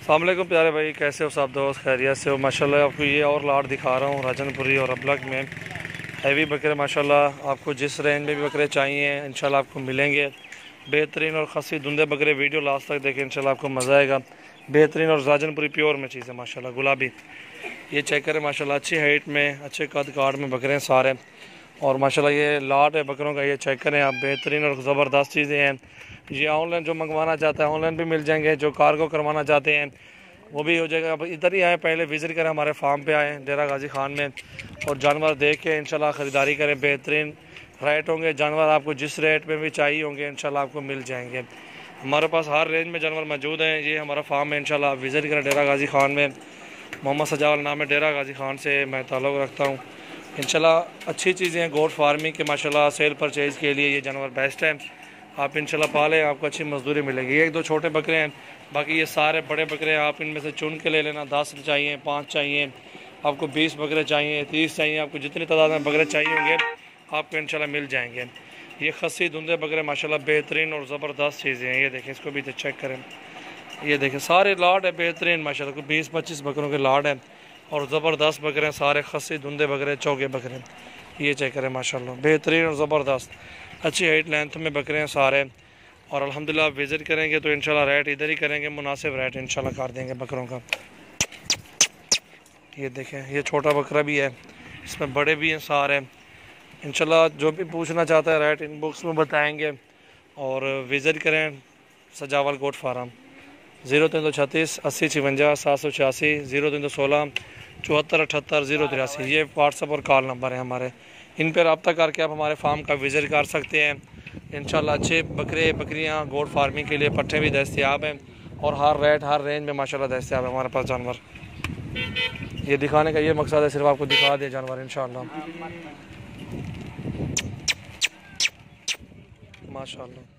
अस्सलाम वालेकुम प्यारे भाई, कैसे हो सब दोस्त? खैरियत से हो? माशाल्लाह आपको ये और लाट दिखा रहा हूँ राजनपुरी और अबलग में हैवी बकरे। माशाल्लाह आपको जिस रेंज में भी बकरे चाहिए इंशाल्लाह आपको मिलेंगे। बेहतरीन और खासी धुंधे बकरे, वीडियो लास्ट तक देखें इंशाल्लाह आपको मज़ा आएगा। बेहतरीन और राजनपुरी प्योर में चीज़ है माशाल्लाह, गुलाबी। ये चेक करें माशाल्लाह, अच्छी हाइट में अच्छे कद काट में बकरे हैं सारे। और माशाल्लाह ये लाट है बकरों का, ये चेक करें आप, बेहतरीन और ज़बरदस्त चीज़ें हैं। ये ऑनलाइन जो मंगवाना चाहता है ऑनलाइन भी मिल जाएंगे, जो कार्गो करवाना चाहते हैं वो भी हो जाएगा। अब इधर ही आए, पहले विज़िट करें, हमारे फार्म पे आए डेरा गाजी खान में, और जानवर देख के इंशाल्लाह ख़रीदारी करें। बेहतरीन रेट होंगे, जानवर आपको जिस रेट में भी चाहिए होंगे इंशाल्लाह आपको मिल जाएंगे। हमारे पास हर रेंज में जानवर मौजूद हैं। ये हमारा फार्म है, इंशाल्लाह आप विज़िट करें डेरा गाजी खान में। मोहम्मद सजावल नाम है, डेरा गाजी खान से मैं ताल्लुक़ रखता हूँ। इंशाल्लाह अच्छी चीज़ें हैं गोट फार्मिंग के, माशाल्लाह सेल परचेज़ के लिए ये जानवर बेस्ट है। आप इंशाल्लाह पालें, आपको अच्छी मजदूरी मिलेगी। एक दो छोटे बकरे हैं, बाकी ये सारे बड़े बकरे हैं। आप इनमें से चुन के ले लेना, 10 चाहिए, 5 चाहिए, आपको 20 बकरे चाहिए, 30 चाहिए, आपको जितनी तादाद में बकरे चाहिए होंगे आपको इंशाल्लाह मिल जाएंगे। ये खस्सी धुंधे बकरे माशाल्लाह बेहतरीन और ज़बरदस्त चीज़ें हैं। ये देखें, इसको भी चेक करें, ये देखें सारे लाड है बेहतरीन माशाल्लाह, को 20-25 बकरों के लाड है और ज़बरदस्त बकरे हैं सारे, खस्सी धुंधे बकरे, चौके बकरे। ये चेक करें माशाल्लाह, बेहतरीन और ज़बरदस्त अच्छी हाइट लेंथ में बकरे हैं सारे। और अल्हम्दुलिल्लाह आप विज़िट करेंगे तो इंशाल्लाह रेट इधर ही करेंगे, मुनासिब रेट इंशाल्लाह कर देंगे बकरों का। ये देखें, ये छोटा बकरा भी है, इसमें बड़े भी हैं सारे। इंशाल्लाह जो भी पूछना चाहता है रेट इनबॉक्स में बताएंगे। और विज़िट करें सजावल गोट फार्म, 0336 80 56 786, 0316 74 78 083। ये व्हाट्सअप और कॉल नंबर है हमारे, इन पर रब्ता करके आप हमारे फार्म का विज़िट कर सकते हैं। इंशाल्लाह अच्छे बकरे बकरियां गोट फार्मिंग के लिए पट्ठे भी दस्तयाब हैं और हर रेट हर रेंज में माशाल्लाह दस्तयाब है हमारे पास जानवर। ये दिखाने का ये मकसद है, सिर्फ आपको दिखा दे जानवर इंशाल्लाह। माशाल्लाह।